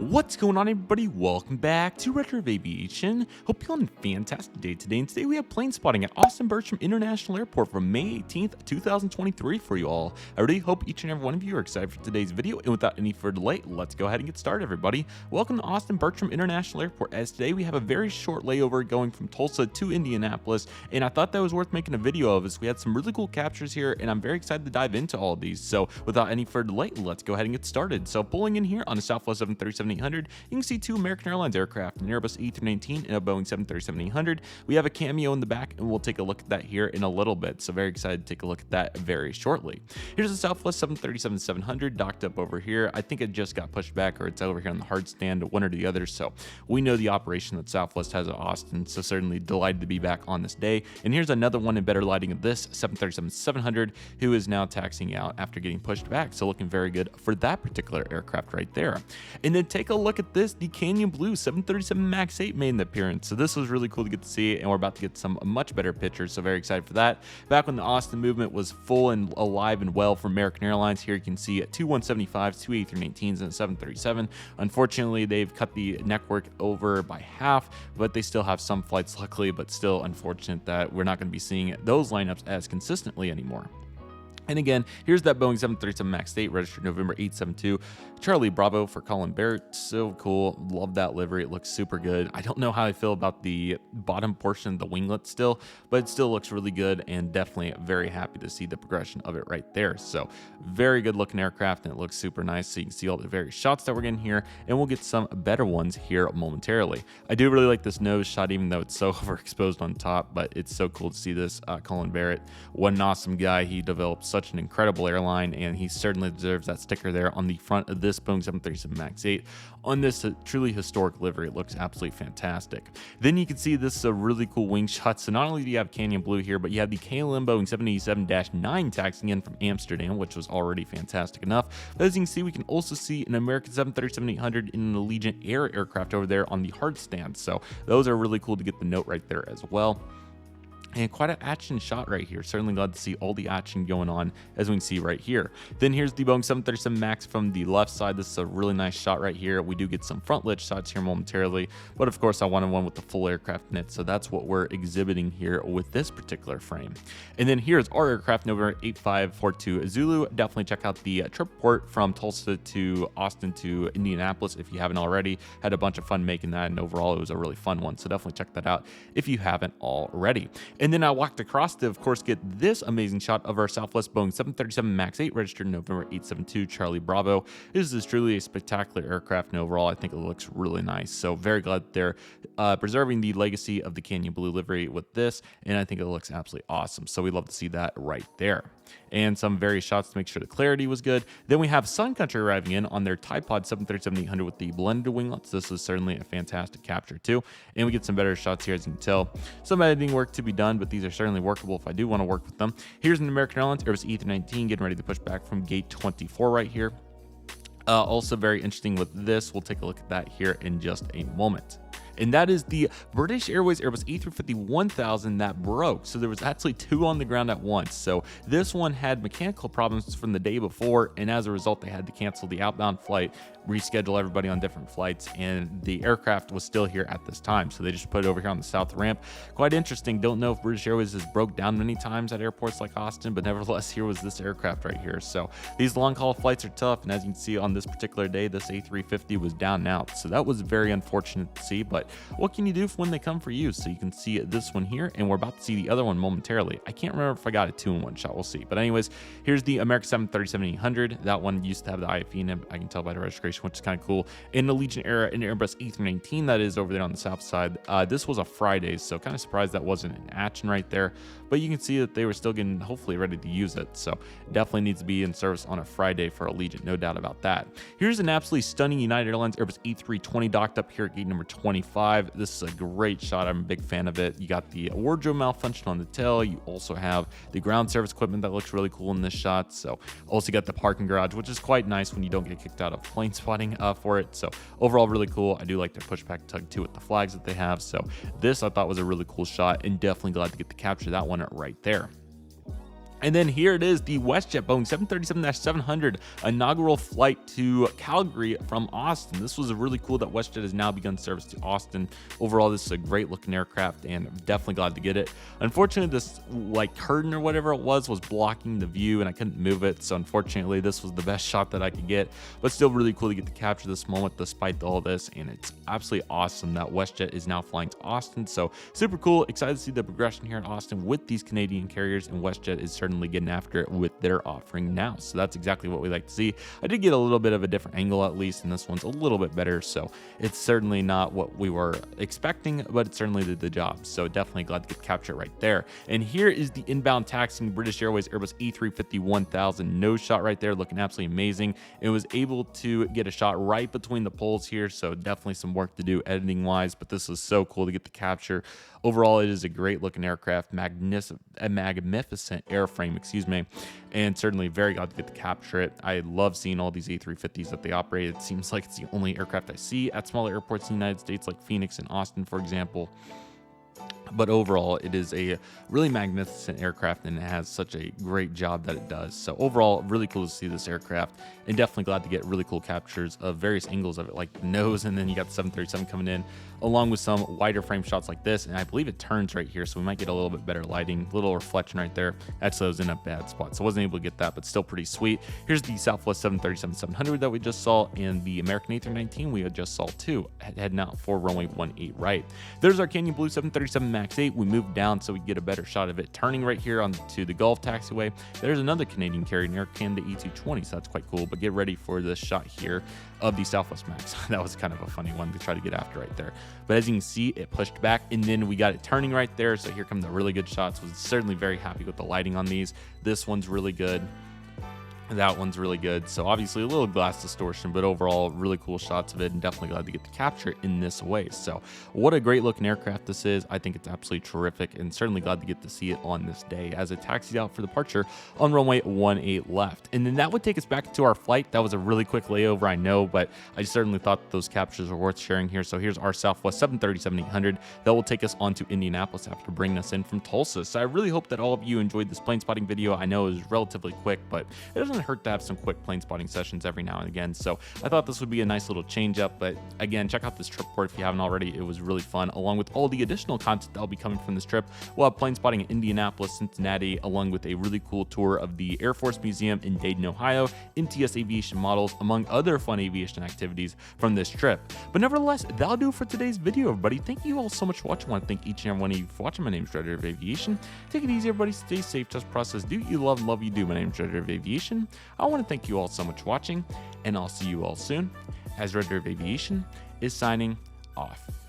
What's going on, everybody? Welcome back to Redriveraviation. Hope you're on a fantastic day today. And today we have plane spotting at Austin Bergstrom International Airport from May 18th, 2023 for you all. I really hope each and every one of you are excited for today's video. And without any further delay, let's go ahead and get started, everybody. Welcome to Austin Bergstrom International Airport. As today we have a very short layover going from Tulsa to Indianapolis. And I thought that was worth making a video of, as we had some really cool captures here. And I'm very excited to dive into all of these. So without any further delay, let's go ahead and get started. So pulling in here on a Southwest 737-800, you can see two American Airlines aircraft, an Airbus A319 and a Boeing 737-800. We have a cameo in the back, and we'll take a look at that here in a little bit. So very excited to take a look at that very shortly. Here's the Southwest 737-700 docked up over here. I think it just got pushed back, or it's over here on the hard stand, one or the other. So we know the operation that Southwest has at Austin, so certainly delighted to be back on this day. And here's another one in better lighting of this 737-700, who is now taxiing out after getting pushed back. So looking very good for that particular aircraft right there. And then take a look at this, the Canyon Blue 737 MAX 8 made an appearance. So this was really cool to get to see, and we're about to get some much better pictures, so very excited for that. Back when the Austin movement was full and alive and well for American Airlines, here you can see two 175s, two A319s, and a 737. Unfortunately, they've cut the network over by half, but they still have some flights, luckily, but still unfortunate that we're not going to be seeing those lineups as consistently anymore. And again, here's that Boeing 737 MAX 8, registered November 872. Charlie Bravo for Colin Barrett. So cool. Love that livery. It looks super good. I don't know how I feel about the bottom portion of the winglet still, but it still looks really good, and definitely very happy to see the progression of it right there. So very good looking aircraft, and it looks super nice. So you can see all the various shots that we're getting here, and we'll get some better ones here momentarily. I do really like this nose shot, even though it's so overexposed on top, but it's so cool to see this. Colin Barrett, what an awesome guy. He developed such an incredible airline, and he certainly deserves that sticker there on the front of this Boeing 737 MAX 8 on this truly historic livery. It looks absolutely fantastic. Then you can see this is a really cool wing shot. So not only do you have Canyon Blue here, but you have the KLM Boeing 787-9 taxiing in from Amsterdam, which was already fantastic enough. But as you can see, we can also see an American 737-800 in an Allegiant Air aircraft over there on the hard stand. So those are really cool to get the note right there as well. And quite an action shot right here. Certainly glad to see all the action going on, as we can see right here. Then here's the Boeing 737 MAX from the left side. This is a really nice shot right here. We do get some front lit shots here momentarily, but of course I wanted one with the full aircraft in it, so that's what we're exhibiting here with this particular frame. And then here's our aircraft, November 8542 Zulu. Definitely check out the trip report from Tulsa to Austin to Indianapolis if you haven't already. Had a bunch of fun making that, and overall it was a really fun one, so definitely check that out if you haven't already. And then I walked across to, of course, get this amazing shot of our Southwest Boeing 737 MAX 8, registered November 872 Charlie Bravo. This is truly a spectacular aircraft, and overall I think it looks really nice. So very glad they're preserving the legacy of the Canyon Blue livery with this, and I think it looks absolutely awesome. So we love to see that right there. And some various shots to make sure the clarity was good. Then we have Sun Country arriving in on their Typod 737-800 with the blended winglets. This was certainly a fantastic capture too. And we get some better shots here, as you can tell. Some editing work to be done, but these are certainly workable if I do want to work with them. Here's an American Airlines Airbus A319 getting ready to push back from gate 24 right here. Also very interesting with this. We'll take a look at that here in just a moment. And that is the British Airways Airbus A350 1000 that broke. So there was actually two on the ground at once. So this one had mechanical problems from the day before, and as a result, they had to cancel the outbound flight, reschedule everybody on different flights, and the aircraft was still here at this time. So they just put it over here on the south ramp. Quite interesting. Don't know if British Airways has broke down many times at airports like Austin, but nevertheless, here was this aircraft right here. So these long haul flights are tough, and as you can see on this particular day, this A350 was down and out. So that was very unfortunate to see, but what can you do when they come for you? So you can see this one here, and we're about to see the other one momentarily. I can't remember if I got a 2-in-1 shot. We'll see. But anyways, here's the American 737-800. That one used to have the IFE in it. I can tell by the registration, which is kind of cool. In the Allegiant era, an Airbus A319 that is over there on the south side. This was a Friday, so kind of surprised that wasn't in action right there. But you can see that they were still getting hopefully ready to use it. So definitely needs to be in service on a Friday for Allegiant, no doubt about that. Here's an absolutely stunning United Airlines Airbus A320 docked up here at gate number 25. This is a great shot. I'm a big fan of it. You got the wardrobe malfunction on the tail. You also have the ground service equipment that looks really cool in this shot. So also got the parking garage, which is quite nice when you don't get kicked out of plane spotting for it. So overall, really cool. I do like their pushback tug too with the flags that they have. So this I thought was a really cool shot, and definitely glad to get to capture that one right there. And then here it is, the WestJet Boeing 737-700 inaugural flight to Calgary from Austin. This was really cool that WestJet has now begun service to Austin. Overall, this is a great looking aircraft, and I'm definitely glad to get it. Unfortunately, this like curtain or whatever it was blocking the view, and I couldn't move it. So unfortunately, this was the best shot that I could get, but still really cool to get to capture this moment despite all this. And it's absolutely awesome that WestJet is now flying to Austin. So super cool. Excited to see the progression here in Austin with these Canadian carriers, and WestJet is certainly getting after it with their offering now. So that's exactly what we like to see. I did get a little bit of a different angle at least, and this one's a little bit better. So it's certainly not what we were expecting, but it certainly did the job. So definitely glad to get capture it right there. And here is the inbound taxiing British Airways Airbus A350 1000 nose shot right there, looking absolutely amazing. It was able to get a shot right between the poles here, so definitely some work to do editing wise, but this was so cool to get the capture. Overall, it is a great looking aircraft, magnificent airframe, excuse me, and certainly very glad to get to capture it. I love seeing all these A350s that they operate. It seems like it's the only aircraft I see at smaller airports in the United States, like Phoenix and Austin, for example. But overall, it is a really magnificent aircraft, and it has such a great job that it does. So overall, really cool to see this aircraft, and definitely glad to get really cool captures of various angles of it, like the nose, and then you got the 737 coming in, along with some wider frame shots like this. And I believe it turns right here, so we might get a little bit better lighting, little reflection right there. Actually, I was in a bad spot, so I wasn't able to get that, but still pretty sweet. Here's the Southwest 737-700 that we just saw, and the American A319 we just saw too, heading out for runway 18 right. There's our Canyon Blue 737 MAX 8. We moved down so we get a better shot of it turning right here onto the Gulf taxiway. There's another Canadian carrier, Air Canada E220, so that's quite cool. But get ready for this shot here of the Southwest MAX. That was kind of a funny one to try to get after right there. But as you can see, it pushed back, and then we got it turning right there. So here come the really good shots. Was certainly very happy with the lighting on these. This one's really good. That one's really good. So obviously a little glass distortion, but overall really cool shots of it, and definitely glad to get to capture it in this way. So what a great looking aircraft this is. I think it's absolutely terrific, and certainly glad to get to see it on this day as it taxis out for departure on runway 18 left. And then that would take us back to our flight. That was a really quick layover, I know, but I certainly thought that those captures were worth sharing here. So here's our Southwest 737-800 that will take us on to Indianapolis after bringing us in from Tulsa. So I really hope that all of you enjoyed this plane spotting video. I know it was relatively quick, but it doesn't hurt to have some quick plane spotting sessions every now and again. So I thought this would be a nice little change up. But again, check out this trip report if you haven't already. It was really fun, along with all the additional content that will be coming from this trip. We'll have plane spotting in Indianapolis, Cincinnati, along with a really cool tour of the Air Force Museum in Dayton, Ohio, NTS aviation models, among other fun aviation activities from this trip. But nevertheless, that'll do it for today's video, everybody. Thank you all so much for watching. I want to thank each and every one of you for watching. My name is Redriver of Aviation. Take it easy, everybody. Stay safe. Trust process. Do what you love and love what you do. My name is Redriver of Aviation. I want to thank you all so much for watching, and I'll see you all soon as Redriver of Aviation is signing off.